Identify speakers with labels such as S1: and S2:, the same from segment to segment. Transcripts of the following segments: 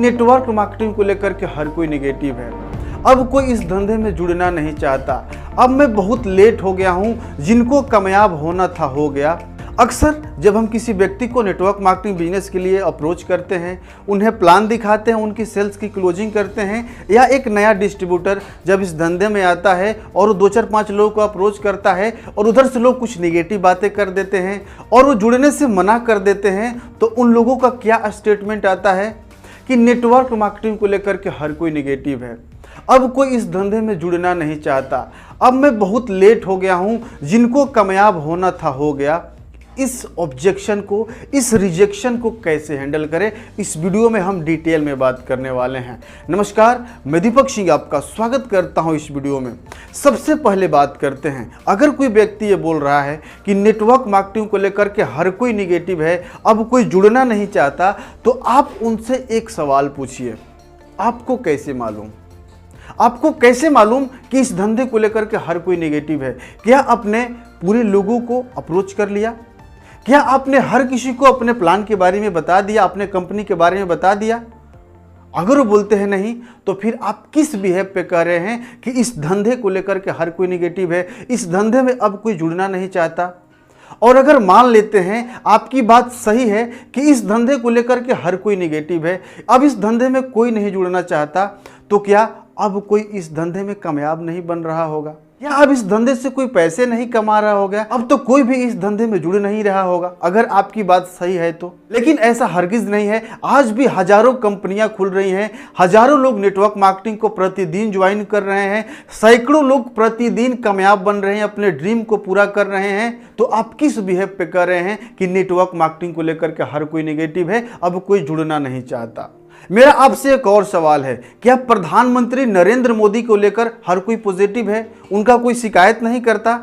S1: Network marketing को लेकर के हर कोई निगेटिव है। अब कोई इस धंधे में जुड़ना नहीं चाहता। अब मैं बहुत लेट हो गया हूँ, जिनको कामयाब होना था हो गया। अक्सर जब हम किसी व्यक्ति को नेटवर्क मार्केटिंग बिजनेस के लिए अप्रोच करते हैं, उन्हें प्लान दिखाते हैं, उनकी सेल्स की क्लोजिंग करते हैं, या एक नया डिस्ट्रीब्यूटर जब इस धंधे में आता है और वो 2-4-5 लोगों को अप्रोच करता है और उधर से लोग कुछ नेगेटिव बातें कर देते हैं और वो जुड़ने से मना कर देते हैं, तो उन लोगों का क्या स्टेटमेंट आता है कि नेटवर्क मार्केटिंग को लेकर के हर कोई निगेटिव है। अब कोई इस धंधे में जुड़ना नहीं चाहता। अब मैं बहुत लेट हो गया हूँ, जिनको कामयाब होना था हो गया। इस ऑब्जेक्शन को, इस रिजेक्शन को कैसे हैंडल करें, इस वीडियो में हम डिटेल में बात करने वाले हैं। नमस्कार, मैं दीपक सिंह आपका स्वागत करता हूं इस वीडियो में। सबसे पहले बात करते हैं, अगर कोई व्यक्ति ये बोल रहा है कि नेटवर्क मार्केटिंग को लेकर के हर कोई निगेटिव है, अब कोई जुड़ना नहीं चाहता, तो आप उनसे एक सवाल पूछिए, आपको कैसे मालूम? आपको कैसे मालूम कि इस धंधे को लेकर के हर कोई नेगेटिव है? क्या आपने पूरे लोगों को अप्रोच कर लिया? क्या आपने हर किसी को अपने प्लान के बारे में बता दिया, अपने कंपनी के बारे में बता दिया? अगर वो बोलते हैं नहीं, तो फिर आप किस बिहेव पे कह रहे हैं कि इस धंधे को लेकर के हर कोई निगेटिव है, इस धंधे में अब कोई जुड़ना नहीं चाहता? और अगर मान लेते हैं आपकी बात सही है कि इस धंधे को लेकर के हर कोई निगेटिव है, अब इस धंधे में कोई नहीं जुड़ना चाहता, तो क्या अब कोई इस धंधे में कामयाब नहीं बन रहा होगा? या अब इस धंधे से कोई पैसे नहीं कमा रहा होगा? अब तो कोई भी इस धंधे में जुड़ नहीं रहा होगा, अगर आपकी बात सही है तो। लेकिन ऐसा हरगिज नहीं है। आज भी हजारों कंपनियां खुल रही हैं, हजारों लोग नेटवर्क मार्केटिंग को प्रतिदिन ज्वाइन कर रहे हैं, सैकड़ों लोग प्रतिदिन कामयाब बन रहे हैं, अपने ड्रीम को पूरा कर रहे हैं। तो आप किस बिहेव पे कर रहे हैं कि नेटवर्क मार्केटिंग को लेकर के हर कोई निगेटिव है, अब कोई जुड़ना नहीं चाहता? मेरा आपसे एक और सवाल है, क्या प्रधानमंत्री नरेंद्र मोदी को लेकर हर कोई पॉजिटिव है? उनका कोई शिकायत नहीं करता?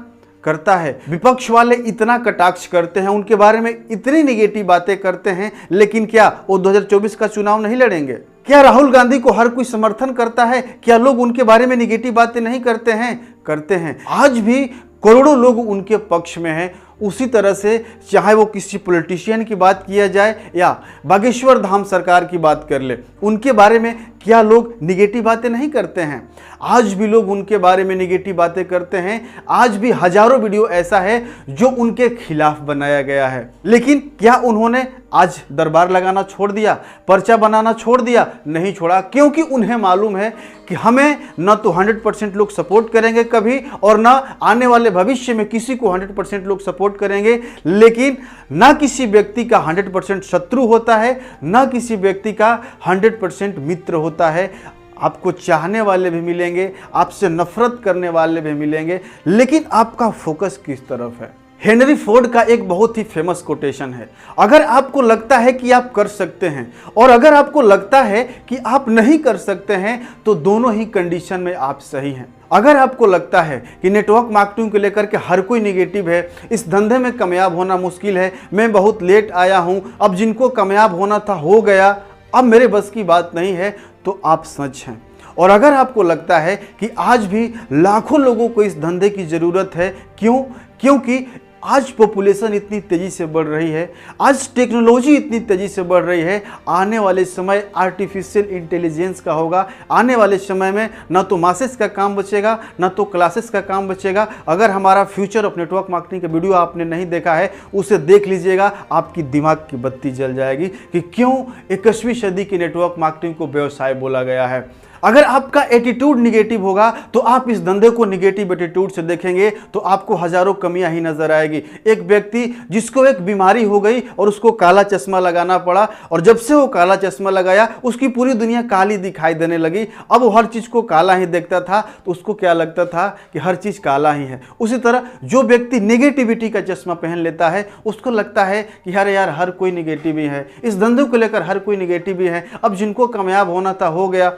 S1: करता है। विपक्ष वाले इतना कटाक्ष करते हैं, उनके बारे में इतनी निगेटिव बातें करते हैं, लेकिन क्या वो 2024 का चुनाव नहीं लड़ेंगे? क्या राहुल गांधी को हर कोई समर्थन करता है? क्या लोग उनके बारे में निगेटिव बातें नहीं करते हैं? करते हैं। आज भी करोड़ों लोग उनके पक्ष में हैं। उसी तरह से चाहे वो किसी पॉलिटिशियन की बात किया जाए या बागेश्वर धाम सरकार की बात कर ले, उनके बारे में क्या लोग निगेटिव बातें नहीं करते हैं? आज भी लोग उनके बारे में निगेटिव बातें करते हैं। आज भी हजारों वीडियो ऐसा है जो उनके खिलाफ बनाया गया है। लेकिन क्या उन्होंने आज दरबार लगाना छोड़ दिया, पर्चा बनाना छोड़ दिया? नहीं छोड़ा, क्योंकि उन्हें मालूम है कि हमें न तो 100% लोग सपोर्ट करेंगे कभी, और न आने वाले भविष्य में किसी को 100% लोग सपोर्ट करेंगे। लेकिन ना किसी व्यक्ति का 100% शत्रु होता है, ना किसी व्यक्ति का 100% मित्र होता है। आपको चाहने वाले भी मिलेंगे, आपसे नफरत करने वाले भी मिलेंगे, लेकिन आपका फोकस किस तरफ है? हेनरी फोर्ड का एक बहुत ही फेमस कोटेशन है, अगर आपको लगता है कि आप कर सकते हैं और अगर आपको लगता है कि आप नहीं कर सकते हैं, तो दोनों ही कंडीशन में आप सही हैं। अगर आपको लगता है कि नेटवर्क मार्केटिंग को लेकर के हर कोई निगेटिव है, इस धंधे में कामयाब होना मुश्किल है, मैं बहुत लेट आया हूं, अब जिनको कामयाब होना था हो गया, अब मेरे बस की बात नहीं है, तो आप सच हैं। और अगर आपको लगता है कि आज भी लाखों लोगों को इस धंधे की ज़रूरत है, क्योंकि आज पॉपुलेशन इतनी तेज़ी से बढ़ रही है, आज टेक्नोलॉजी इतनी तेज़ी से बढ़ रही है, आने वाले समय आर्टिफिशियल इंटेलिजेंस का होगा। आने वाले समय में ना तो मासेस का काम बचेगा, ना तो क्लासेस का काम बचेगा। अगर हमारा फ्यूचर ऑफ नेटवर्क मार्केटिंग का वीडियो आपने नहीं देखा है, उसे देख लीजिएगा, आपकी दिमाग की बत्ती जल जाएगी कि क्यों 21वीं सदी की नेटवर्क मार्केटिंग को व्यवसाय बोला गया है। अगर आपका एटीट्यूड निगेटिव होगा, तो आप इस धंधे को निगेटिव एटीट्यूड से देखेंगे, तो आपको हजारों कमियां ही नजर आएगी। एक व्यक्ति जिसको एक बीमारी हो गई और उसको काला चश्मा लगाना पड़ा, और जब से वो काला चश्मा लगाया, उसकी पूरी दुनिया काली दिखाई देने लगी। अब वो हर चीज को काला ही देखता था, तो उसको क्या लगता था कि हर चीज काला ही है। उसी तरह जो व्यक्ति नेगेटिविटी का चश्मा पहन लेता है, उसको लगता है कि अरे यार हर कोई निगेटिव ही है, इस धंधे को लेकर हर कोई निगेटिव ही है, अब जिनको कामयाब होना था हो गया,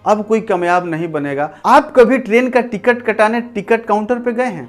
S1: अब कोई कामयाब नहीं बनेगा। आप कभी ट्रेन का टिकट कटाने टिकट काउंटर पे गए हैं?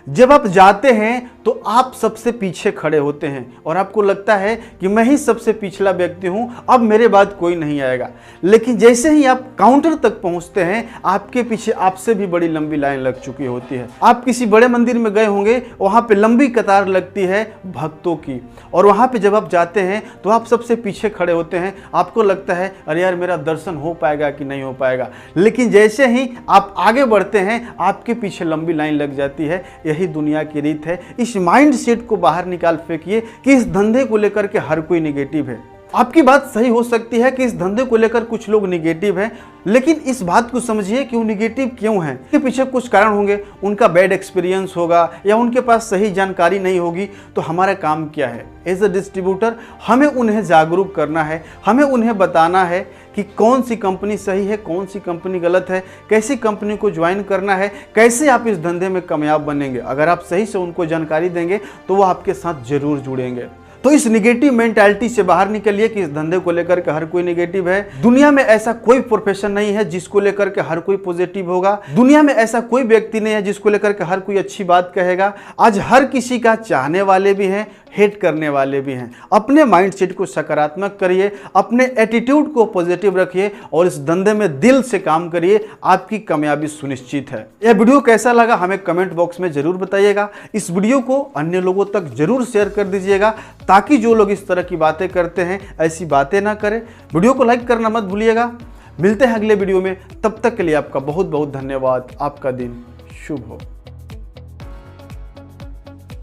S1: जब आप जाते हैं तो आप सबसे पीछे खड़े होते हैं और आपको लगता है कि मैं ही सबसे पिछला व्यक्ति हूं, अब मेरे बाद कोई नहीं आएगा। लेकिन जैसे ही आप काउंटर तक पहुंचते हैं, आपके पीछे आपसे भी बड़ी लंबी लाइन लग चुकी होती है। आप किसी बड़े मंदिर में गए होंगे, वहां पे लंबी कतार लगती है भक्तों की, और वहां पे जब आप जाते हैं तो आप सबसे पीछे खड़े होते हैं। आपको लगता है अरे यार मेरा दर्शन हो पाएगा कि नहीं हो पाएगा। लेकिन जैसे ही आप आगे बढ़ते हैं, आपके पीछे लंबी लाइन लग जाती है। यही दुनिया की रीत है। इस माइंड सेट को बाहर निकाल फेंकिए कि इस धंधे को लेकर के हर कोई निगेटिव है। आपकी बात सही हो सकती है कि इस धंधे को लेकर कुछ लोग निगेटिव हैं, लेकिन इस बात को समझिए कि वो निगेटिव क्यों हैं। इसके पीछे कुछ कारण होंगे, उनका बैड एक्सपीरियंस होगा या उनके पास सही जानकारी नहीं होगी। तो हमारा काम क्या है? एज अ डिस्ट्रीब्यूटर हमें उन्हें जागरूक करना है, हमें उन्हें बताना है कि कौन सी कंपनी सही है, कौन सी कंपनी गलत है, कैसी कंपनी को ज्वाइन करना है, कैसे आप इस धंधे में कामयाब बनेंगे। अगर आप सही से उनको जानकारी देंगे तो वो आपके साथ जरूर जुड़ेंगे। तो इस निगेटिव मेंटालिटी से बाहर निकलिए कि इस धंधे को लेकर के हर कोई निगेटिव है। दुनिया में ऐसा कोई प्रोफेशन नहीं है जिसको लेकर के हर कोई पॉजिटिव होगा। दुनिया में ऐसा कोई व्यक्ति नहीं है जिसको लेकर के हर कोई अच्छी बात कहेगा। आज हर किसी का चाहने वाले भी हैं, हेट करने वाले भी हैं। अपने माइंडसेट को सकारात्मक करिए, अपने एटीट्यूड को पॉजिटिव रखिए और इस धंधे में दिल से काम करिए। आपकी कामयाबी सुनिश्चित है। यह वीडियो कैसा लगा हमें कमेंट बॉक्स में जरूर बताइएगा। इस वीडियो को अन्य लोगों तक जरूर शेयर कर दीजिएगा ताकि जो लोग इस तरह की बातें करते हैं ऐसी बातें ना करें। वीडियो को लाइक करना मत भूलिएगा। मिलते हैं अगले वीडियो में, तब तक के लिए आपका बहुत बहुत धन्यवाद। आपका दिन शुभ हो।